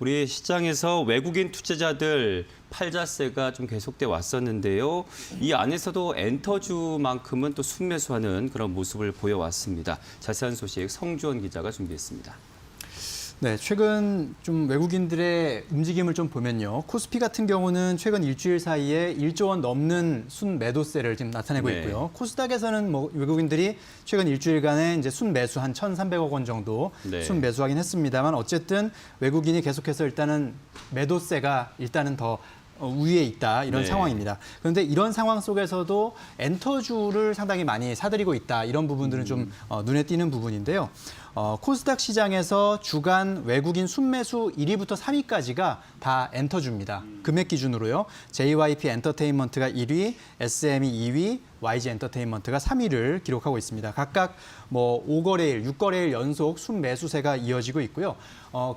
우리 시장에서 외국인 투자자들 팔자세가 좀 계속돼 왔었는데요. 이 안에서도 엔터주만큼은 또 순매수하는 그런 모습을 보여왔습니다. 자세한 소식 성주원 기자가 준비했습니다. 네, 최근 좀 외국인들의 움직임을 좀 보면요. 코스피 같은 경우는 최근 일주일 사이에 1조 원 넘는 순매도세를 지금 나타내고 있고요. 코스닥에서는 뭐 외국인들이 최근 일주일간에 이제 순매수 한 1,300억 원 정도 순매수하긴 했습니다만 어쨌든 외국인이 계속해서 일단은 매도세가 일단은 더 위에 있다 이런 상황입니다. 그런데 이런 상황 속에서도 엔터주를 상당히 많이 사들이고 있다 이런 부분들은 좀 눈에 띄는 부분인데요. 코스닥 시장에서 주간 외국인 순매수 1위부터 3위까지가 다 엔터주입니다. 금액 기준으로요. JYP 엔터테인먼트가 1위, SM이 2위, YG 엔터테인먼트가 3위를 기록하고 있습니다. 각각 뭐 5거래일, 6거래일 연속 순매수세가 이어지고 있고요.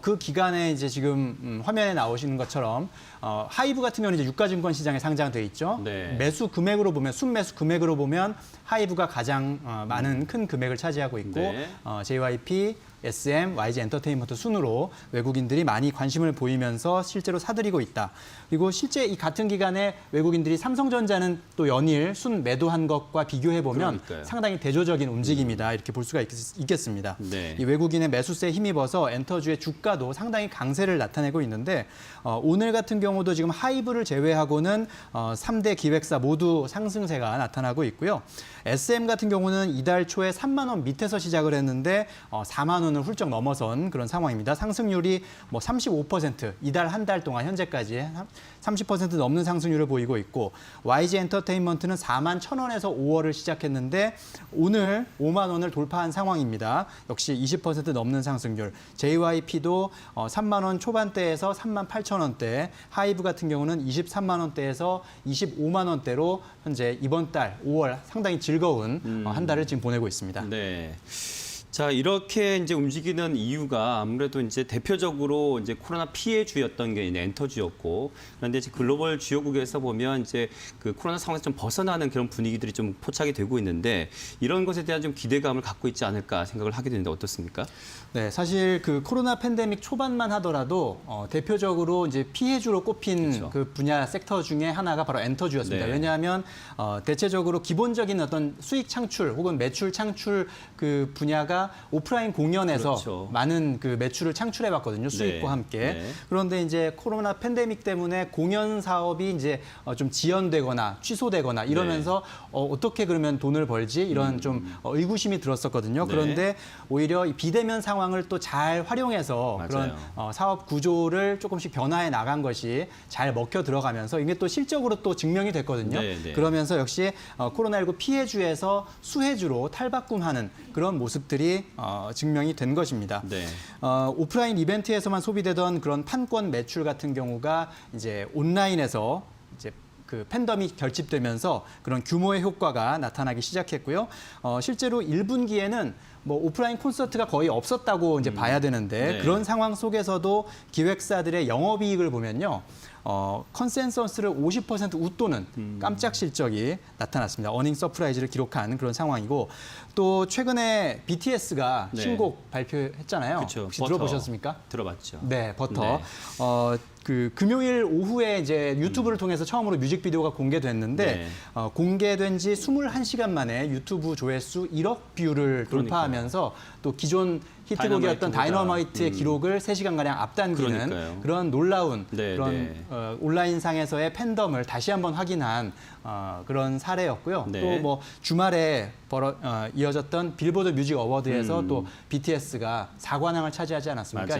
그 기간에 이제 지금 화면에 나오시는 것처럼 하이브 같은 경우는 이제 유가증권 시장에 상장돼 있죠. 매수 금액으로 보면 순매수 금액으로 보면 하이브가 가장 많은 큰 금액을 차지하고 있고 JYP, SM, YG 엔터테인먼트 순으로 외국인들이 많이 관심을 보이면서 실제로 사들이고 있다. 그리고 실제 이 같은 기간에 외국인들이 삼성전자는 또 연일 순 매도한 것과 비교해 보면 상당히 대조적인 움직임이다 이렇게 볼 수가 있겠습니다. 이 외국인의 매수세에 힘입어서 엔터주의 주가도 상당히 강세를 나타내고 있는데 오늘 같은 경우도 지금 하이브를 제외하고는 3대 기획사 모두 상승세가 나타나고 있고요. SM 같은 경우는 이달 초에 3만 원 밑에서 시작을 했는데 4만 원을 훌쩍 넘어선 그런 상황입니다. 상승률이 뭐 35%, 이달 한 달 동안 현재까지 30% 넘는 상승률을 보이고 있고 YG 엔터테인먼트는 4만 1,000원에서 5월을 시작했는데 오늘 5만 원을 돌파한 상황입니다. 역시 20% 넘는 상승률. JYP도 3만 원 초반대에서 3만 8천 원대, 하이브 같은 경우는 23만 원대에서 25만 원대로 현재 이번 달 5월 상당히 즐거운 한 달을 지금 보내고 있습니다. 네. 자, 이렇게 이제 움직이는 이유가 아무래도 이제 대표적으로 이제 코로나 피해주였던 게 이제 엔터주였고, 그런데 이제 글로벌 주요국에서 보면 이제 그 코로나 상황에서 좀 벗어나는 그런 분위기들이 좀 포착이 되고 있는데 이런 것에 대한 좀 기대감을 갖고 있지 않을까 생각을 하게 되는데 어떻습니까? 네, 사실 그 코로나 팬데믹 초반만 하더라도 대표적으로 이제 피해주로 꼽힌 그 분야 섹터 중에 하나가 바로 엔터주였습니다. 왜냐하면 대체적으로 기본적인 어떤 수익 창출 혹은 매출 창출 그 분야가 오프라인 공연에서 많은 그 매출을 창출해봤거든요. 수익과 함께. 그런데 이제 코로나 팬데믹 때문에 공연 사업이 이제 좀 지연되거나 취소되거나 이러면서 어떻게 그러면 돈을 벌지 이런 좀 의구심이 들었었거든요. 그런데 오히려 이 비대면 상황을 또 잘 활용해서 그런 사업 구조를 조금씩 변화해 나간 것이 잘 먹혀 들어가면서 이게 또 실적으로 또 증명이 됐거든요. 그러면서 역시 코로나19 피해주에서 수혜주로 탈바꿈하는 그런 모습들이 증명이 된 것입니다. 오프라인 이벤트에서만 소비되던 그런 판권 매출 같은 경우가 이제 온라인에서 이제 그 팬덤이 결집되면서 그런 규모의 효과가 나타나기 시작했고요. 실제로 1분기에는 뭐 오프라인 콘서트가 거의 없었다고 이제 봐야 되는데 그런 상황 속에서도 기획사들의 영업이익을 보면요. 컨센서스를 50% 웃도는 깜짝 실적이 나타났습니다. 어닝 서프라이즈를 기록한 그런 상황이고 또 최근에 BTS가 신곡 발표했잖아요. 혹시 버터. 들어보셨습니까? 들어봤죠. 네, 버터. 그 금요일 오후에 이제 유튜브를 통해서 처음으로 뮤직비디오가 공개됐는데 공개된 지 21시간 만에 유튜브 조회수 1억 뷰를 돌파하면서 또 기존 히트곡이었던 다이너마이트의 기록을 3시간가량 앞당기는 그런 놀라운 그런 온라인상에서의 팬덤을 다시 한번 확인한 그런 사례였고요. 또 뭐 주말에 이어졌던 빌보드 뮤직 어워드에서 또 BTS가 4관왕을 차지하지 않았습니까?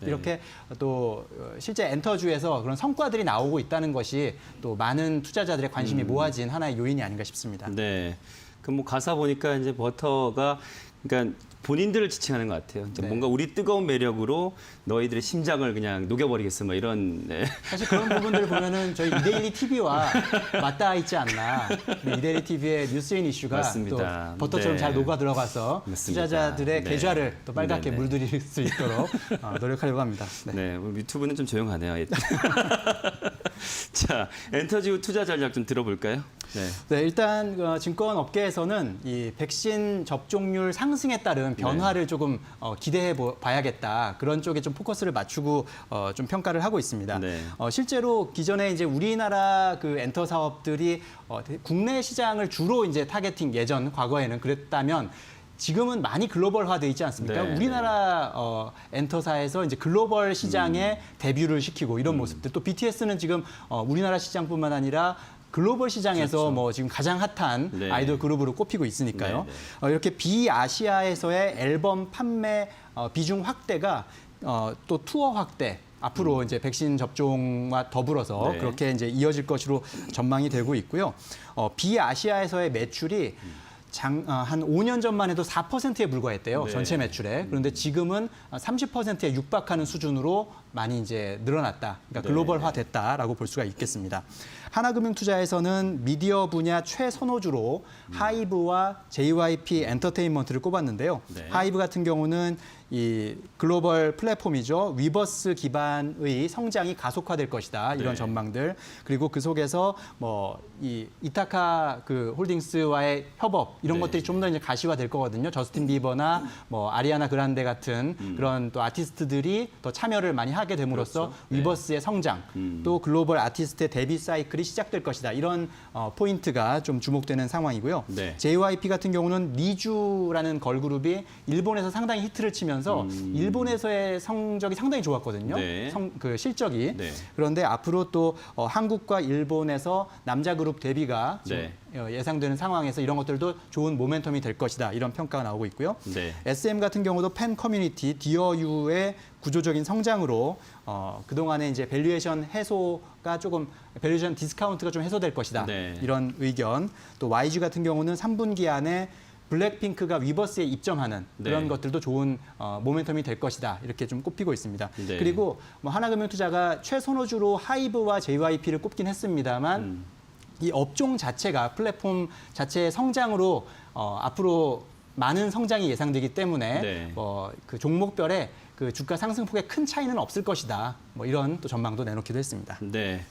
이렇게 또 실제 엔터주에서 그런 성과들이 나오고 있다는 것이 또 많은 투자자들의 관심이 모아진 하나의 요인이 아닌가 싶습니다. 네. 그 뭐 가사 보니까 이제 버터가 그러니까 본인들을 지칭하는 것 같아요. 뭔가 우리 뜨거운 매력으로 너희들의 심장을 그냥 녹여버리겠어, 뭐 이런. 사실 그런 부분들을 보면은 저희 이데일리 TV와 맞닿아 있지 않나. 이데일리 TV의 뉴스인 이슈가 맞습니다. 또 버터처럼 잘 녹아 들어가서 투자자들의 계좌를 또 빨갛게 물들일 수 있도록 노력하려고 합니다. 우리 유튜브는 좀 조용하네요. 자, 엔터주 투자 전략 좀 들어볼까요? 네, 일단 증권 업계에서는 이 백신 접종률 상승에 따른 변화를 조금 기대해 봐야겠다. 그런 쪽에 좀 포커스를 맞추고 좀 평가를 하고 있습니다. 네. 실제로 기존에 이제 우리나라 그 엔터 사업들이 국내 시장을 주로 이제 타겟팅 예전 과거에는 그랬다면 지금은 많이 글로벌화돼 있지 않습니까? 네, 우리나라 엔터사에서 이제 글로벌 시장에 데뷔를 시키고 이런 모습들. 또 BTS는 지금 우리나라 시장뿐만 아니라 글로벌 시장에서 그렇죠. 뭐 지금 가장 핫한 네. 아이돌 그룹으로 꼽히고 있으니까요. 이렇게 비아시아에서의 앨범 판매 비중 확대가 또 투어 확대. 앞으로 이제 백신 접종과 더불어서 네. 그렇게 이제 이어질 것으로 전망이 되고 있고요. 비아시아에서의 매출이 한 5년 전만 해도 4%에 불과했대요. 네. 전체 매출에. 그런데 지금은 30%에 육박하는 수준으로 많이 이제 늘어났다. 그러니까 네. 글로벌화 됐다라고 볼 수가 있겠습니다. 하나금융투자에서는 미디어 분야 최선호주로 하이브와 JYP 엔터테인먼트를 꼽았는데요. 네. 하이브 같은 경우는 이 글로벌 플랫폼이죠. 위버스 기반의 성장이 가속화될 것이다. 이런 네. 전망들. 그리고 그 속에서 뭐 이 이타카 그 홀딩스와의 협업 이런 네. 것들이 좀 더 이제 가시화될 거거든요. 저스틴 비버나 뭐 아리아나 그란데 같은 그런 또 아티스트들이 더 참여를 많이 하게 됨으로써 그렇죠. 네. 위버스의 성장, 또 글로벌 아티스트의 데뷔 사이클이 시작될 것이다. 이런 포인트가 좀 주목되는 상황이고요. 네. JYP 같은 경우는 리주라는 걸그룹이 일본에서 상당히 히트를 치면서 일본에서의 성적이 상당히 좋았거든요. 네. 그 실적이. 네. 그런데 앞으로 또 한국과 일본에서 남자 그룹 데뷔가 지금 네. 예상되는 상황에서 이런 것들도 좋은 모멘텀이 될 것이다. 이런 평가가 나오고 있고요. 네. SM 같은 경우도 팬 커뮤니티 디어유의 구조적인 성장으로 그동안에 이제 밸류에이션 해소가 조금 밸류에이션 디스카운트가 좀 해소될 것이다. 네. 이런 의견. 또 YG 같은 경우는 3분기 안에 블랙핑크가 위버스에 입점하는 그런 네. 것들도 좋은 모멘텀이 될 것이다. 이렇게 좀 꼽히고 있습니다. 네. 그리고 뭐 하나금융투자가 최선호주로 하이브와 JYP를 꼽긴 했습니다만 이 업종 자체가 플랫폼 자체의 성장으로 앞으로 많은 성장이 예상되기 때문에 네. 그 종목별의 그 주가 상승폭에 큰 차이는 없을 것이다. 뭐 이런 또 전망도 내놓기도 했습니다. 네.